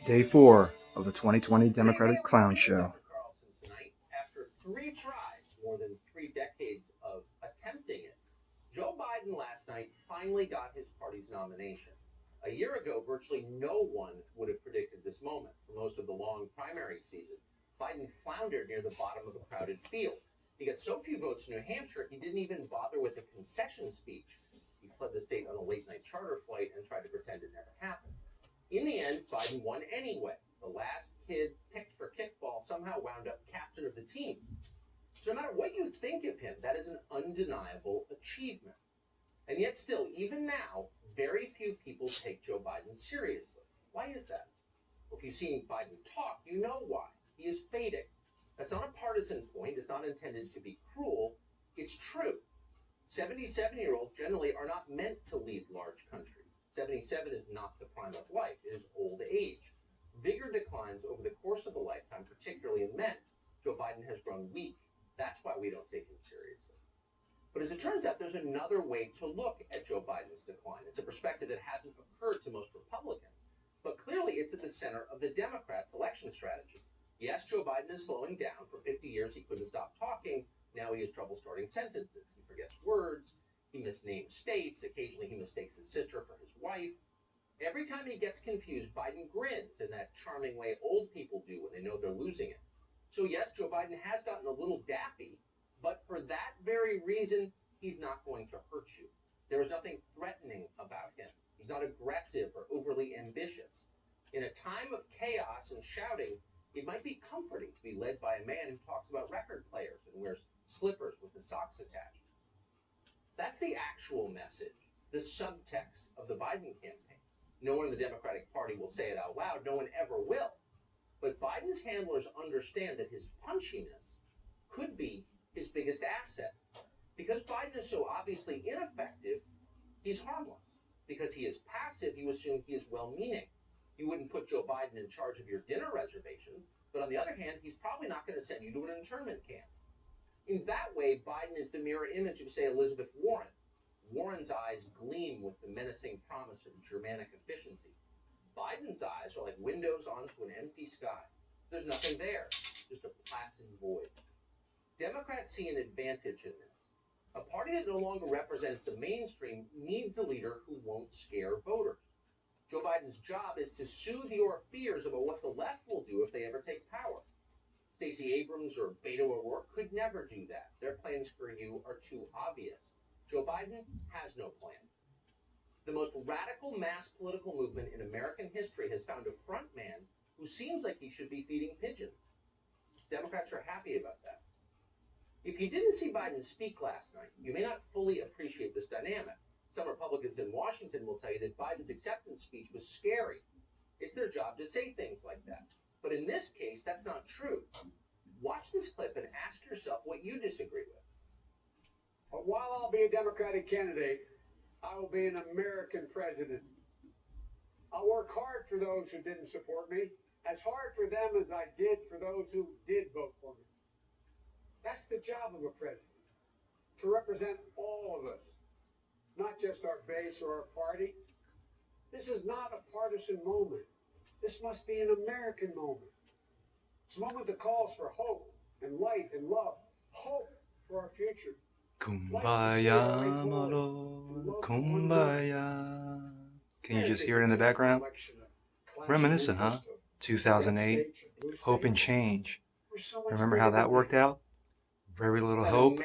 Day 4 of the 2020 Democratic Clown Show. Tonight, after three tries, more than 3 decades of attempting it, Joe Biden last night finally got his party's nomination. A year ago, virtually no one would have predicted this moment. For most of the long primary season, Biden floundered near the bottom of a crowded field. He got so few votes in New Hampshire, he didn't even bother with a concession speech. He fled the state on a late-night charter flight and tried to pretend it never happened. In the end, Biden won anyway. The last kid picked for kickball somehow wound up captain of the team. So no matter what you think of him, that is an undeniable achievement. And yet still, even now, very few people take Joe Biden seriously. Why is that? Well, if you've seen Biden talk, you know why. He is fading. That's not a partisan point. It's not intended to be cruel. It's true. 77-year-olds generally are not meant to lead large countries. 77 is not the prime of life. It is old age. Vigor declines over the course of a lifetime, particularly in men. Joe Biden has grown weak. That's why we don't take him seriously. But as it turns out, there's another way to look at Joe Biden's decline. It's a perspective that hasn't occurred to most Republicans. But clearly, it's at the center of the Democrats' election strategy. Yes, Joe Biden is slowing down. For 50 years, he couldn't stop talking. Now he has trouble starting sentences. He forgets words. He misnames states. Occasionally, he mistakes his sister for his wife. Every time he gets confused, Biden grins in that charming way old people do when they know they're losing it. So yes, Joe Biden has gotten a little daffy, but for that very reason, he's not going to hurt you. There is nothing threatening about him. He's not aggressive or overly ambitious. In a time of chaos and shouting, it might be comforting to be led by a man who talks about record players and wears slippers with the socks attached. That's the actual message, the subtext of the Biden campaign. No one in the Democratic Party will say it out loud. No one ever will. But Biden's handlers understand that his punchiness could be his biggest asset. Because Biden is so obviously ineffective, he's harmless. Because he is passive, you assume he is well-meaning. You wouldn't put Joe Biden in charge of your dinner reservations, but on the other hand, he's probably not going to send you to an internment camp. In that way, Biden is the mirror image of, say, Elizabeth Warren. Warren's eyes gleam with the menacing promise of Germanic efficiency. Biden's eyes are like windows onto an empty sky. There's nothing there, just a placid void. Democrats see an advantage in this. A party that no longer represents the mainstream needs a leader who won't scare voters. Joe Biden's job is to soothe your fears about what the left will do if they ever take power. Stacey Abrams or Beto O'Rourke could never do that. Their plans for you are too obvious. Joe Biden has no plan. The most radical mass political movement in American history has found a front man who seems like he should be feeding pigeons. Democrats are happy about that. If you didn't see Biden speak last night, you may not fully appreciate this dynamic. Some Republicans in Washington will tell you that Biden's acceptance speech was scary. It's their job to say things like that. But in this case, that's not true. Watch this clip and ask yourself what you disagree with. But while I'll be a Democratic candidate, I will be an American president. I'll work hard for those who didn't support me, as hard for them as I did for those who did vote for me. That's the job of a president, to represent all of us, not just our base or our party. This is not a partisan moment. This must be an American moment. It's a moment that calls for hope and light and love, hope for our future. Kumbaya, my lord, kumbaya. Can you just hear it in the background? Reminiscent, huh? 2008, hope and change. Remember how that worked out? Very little hope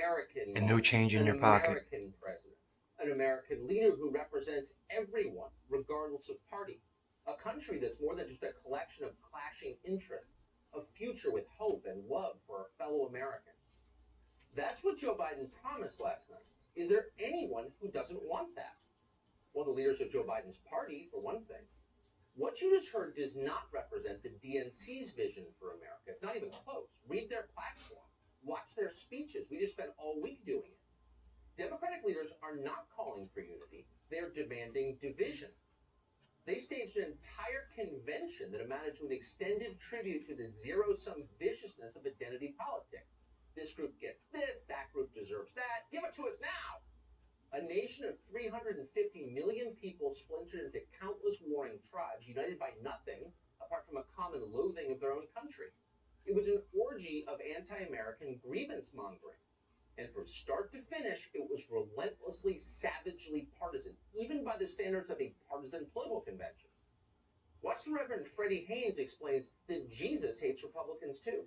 and no change in your pocket. An American leader who represents everyone, regardless of party. A country that's more than just a collection of clashing interests. A future with hope and love for our fellow Americans. That's what Joe Biden promised last night. Is there anyone who doesn't want that? Well, the leaders of Joe Biden's party, for one thing. What you just heard does not represent the DNC's vision for America. It's not even close. Read their platform. Watch their speeches. We just spent all week doing it. Democratic leaders are not calling for unity. They're demanding division. They staged an entire convention that amounted to an extended tribute to the zero-sum viciousness of identity politics. This group gets this, that group deserves that. Give it to us now. A nation of 350 million people splintered into countless warring tribes, united by nothing, a apart from a common loathing of their own country. It was an orgy of anti-American grievance mongering. And from start to finish, it was relentlessly, savagely partisan, even by the standards of a partisan political convention. Watch the Reverend Freddie Haynes explains that Jesus hates Republicans too.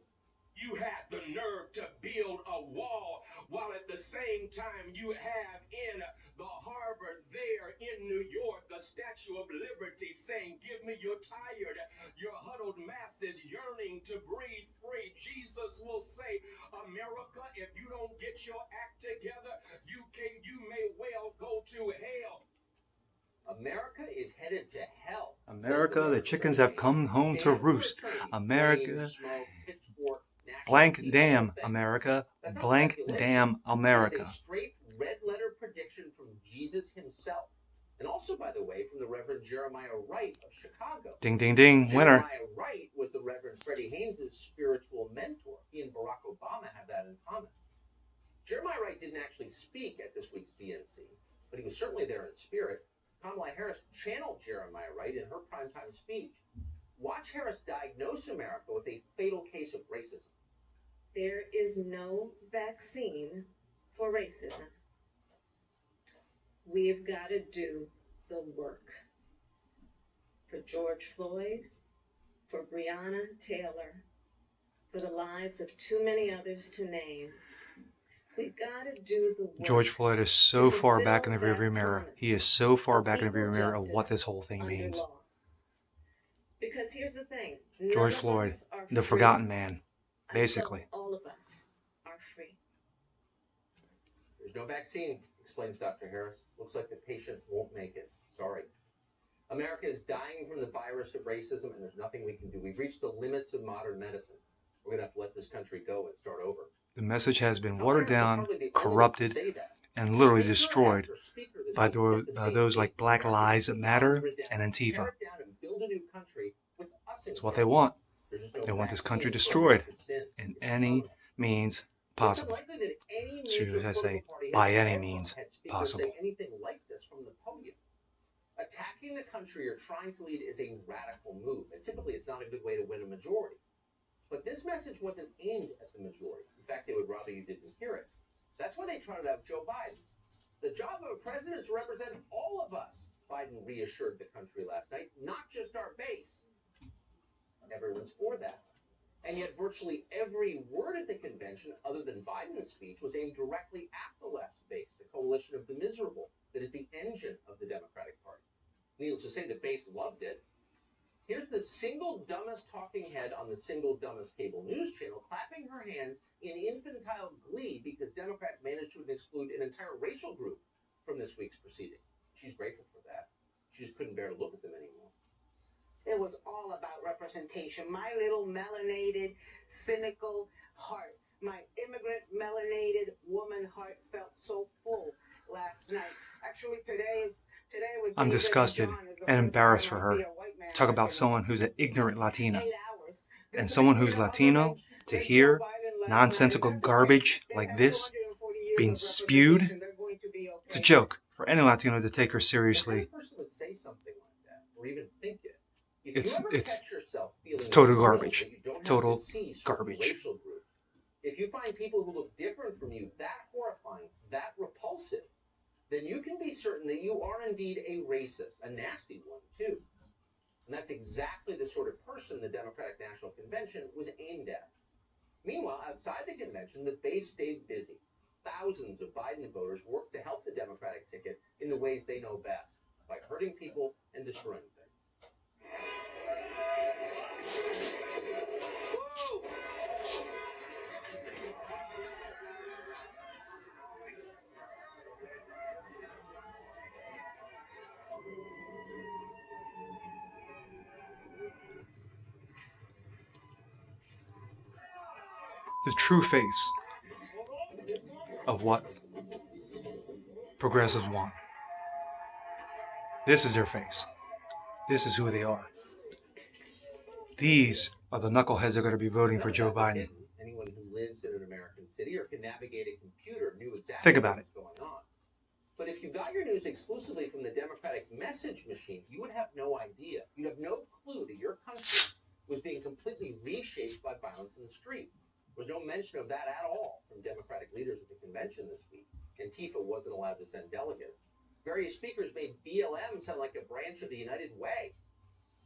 You had the nerve to build a wall while at the same time you have in the harbor there in New York a Statue of Liberty saying, give me your tired, your huddled masses yearning to breathe free. Jesus will say, America, if you don't get your act together, you may well go to hell. America is headed to hell. America, the chickens have come home to roost. America, blank damn America, blank damn America. It's a straight red letter prediction from Jesus himself. And also, by the way, from the Reverend Jeremiah Wright of Chicago. Ding, ding, ding, winner. Jeremiah Wright was the Reverend Freddie Haynes' spiritual mentor. He and Barack Obama have that in common. Jeremiah Wright didn't actually speak at this week's DNC, but he was certainly there in spirit. Kamala Harris channeled Jeremiah Wright in her primetime speech. Watch Harris diagnose America with a fatal case of racism. There is no vaccine for racism. We've got to do the work. For George Floyd, for Breonna Taylor, for the lives of too many others to name. We've got to do the work. George Floyd is so far back in the rearview mirror. He is so far back in the rearview mirror of what this whole thing means. Because here's the thing. George Floyd, the forgotten man, basically. All of us are free. There's no vaccine, explains Dr. Harris. Looks like the patients won't make it. Sorry. America is dying from the virus of racism, and there's nothing we can do. We've reached the limits of modern medicine. We're going to have to let this country go and start over. The message has been watered down, corrupted, and literally destroyed by those like Black Lives Matter and Antifa. It's what they want. They want this country destroyed in any means possible. Should I say, by any means possible. Attacking the country you're trying to lead is a radical move, and typically it's not a good way to win a majority. But this message wasn't aimed at the majority. In fact, they would rather you didn't hear it. That's why they trotted out Joe Biden. The job of a president is to represent all of us, Biden reassured the country last night, not just our base. Everyone's for that. And yet virtually every word at the convention, other than Biden's speech, was aimed directly at the left's base, the coalition of the miserable, that is the engine of the Democratic Party. Needless to say, the base loved it. Here's the single dumbest talking head on the single dumbest cable news channel clapping her hands in infantile glee because Democrats managed to exclude an entire racial group from this week's proceedings. She's grateful for that. She just couldn't bear to look at them anymore. It was all about representation. My little melanated, cynical heart, my immigrant melanated woman heart felt so full last night. Actually, today with I'm disgusted and embarrassed for her. Talk about someone who's an ignorant Latina. And someone who's Latino, to hear nonsensical garbage like this being spewed, it's a joke. For any Latino to take her seriously, it's total garbage. Total garbage. If you find people who look different from you that horrifying, that repulsive, then you can be certain that you are indeed a racist, a nasty one too. And that's exactly the sort of person the Democratic National Convention was aimed at. Meanwhile, outside the convention, the base stayed busy. Thousands of Biden voters worked to help the Democratic ticket in the ways they know best, by hurting people and destroying things. Whoa! The true face of what progressives want. This is their face. This is who they are. These are the knuckleheads that are going to be voting for Joe Biden. Anyone who lives in an American city or can navigate a computer knew exactly Think about what's going on. But if you got your news exclusively from the Democratic message machine, you would have no idea. You'd have no clue that your country be shaped by violence in the street. There was no mention of that at all from Democratic leaders at the convention this week. Antifa wasn't allowed to send delegates. Various speakers made BLM sound like a branch of the United Way.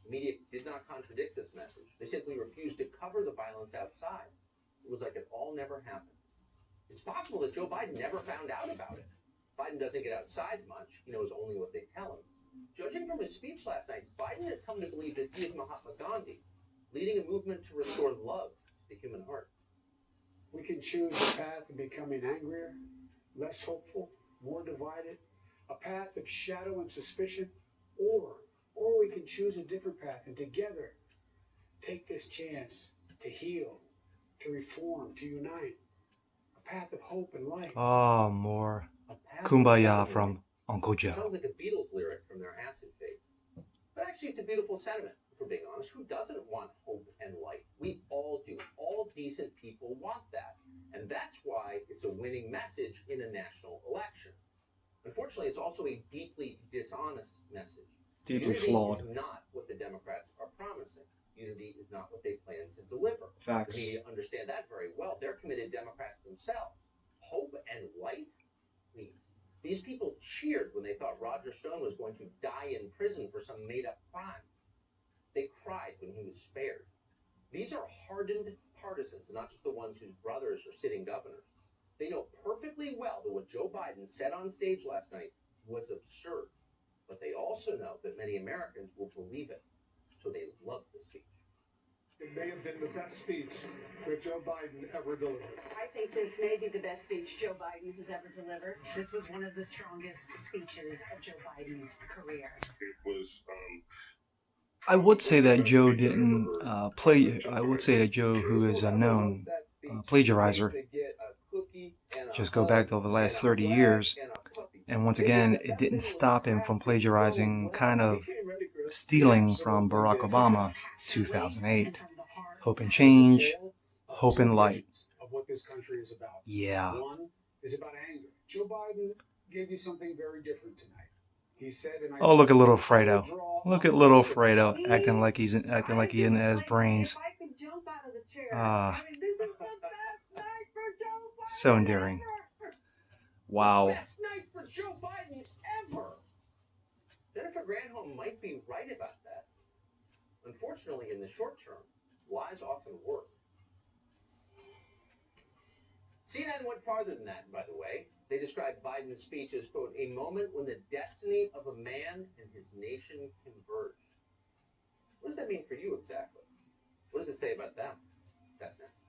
The media did not contradict this message. They simply refused to cover the violence outside. It was like it all never happened. It's possible that Joe Biden never found out about it. Biden doesn't get outside much. He knows only what they tell him. Judging from his speech last night, Biden has come to believe that he is Mahatma Gandhi, leading a movement to restore love to the human heart. We can choose a path of becoming angrier, less hopeful, more divided, a path of shadow and suspicion, or we can choose a different path and together take this chance to heal, to reform, to unite. A path of hope and light. Oh, more Kumbaya from Uncle Joe. Sounds like a Beatles lyric from their acid phase. But actually, it's a beautiful sentiment, if we're being honest. Who doesn't want hope and light? We all do. All decent people want that. And that's why it's a winning message in a national election. Unfortunately, it's also a deeply dishonest message. Deeply Unity flawed. is not what the Democrats are promising. Unity is not what they plan to deliver. Facts. The media understand that very well. They're committed Democrats themselves. Hope and light? Please. These people cheered when they thought Roger Stone was going to die in prison for some made-up crime. They cried when he was spared. These are hardened partisans, not just the ones whose brothers are sitting governors. They know perfectly well that what Joe Biden said on stage last night was absurd. But they also know that many Americans will believe it. So they love the speech. It may have been the best speech that Joe Biden ever delivered. I think this may be the best speech Joe Biden has ever delivered. This was one of the strongest speeches of Joe Biden's career. It was, I would say that Joe didn't I would say that Joe, who is a known plagiarizer, just go back to the last 30 years, and once again, it didn't stop him from plagiarizing, kind of stealing from Barack Obama, 2008. Hope and change, hope and light. Of what this country is about. Yeah. One is about anger. Joe Biden gave you something very different tonight. He said, and I Oh, look at little Fredo. Look at little Fredo acting like he has brains. If I could jump out of the chair. Ah. I mean, this is the best night for Joe Biden. So endearing. Wow. Best night for Joe Biden ever. Jennifer Granholm might be right about that. Unfortunately, in the short term, lies often work. CNN went farther than that, by the way. They described Biden's speech as, quote, a moment when the destiny of a man and his nation converged. What does that mean for you exactly? What does it say about them? That's next.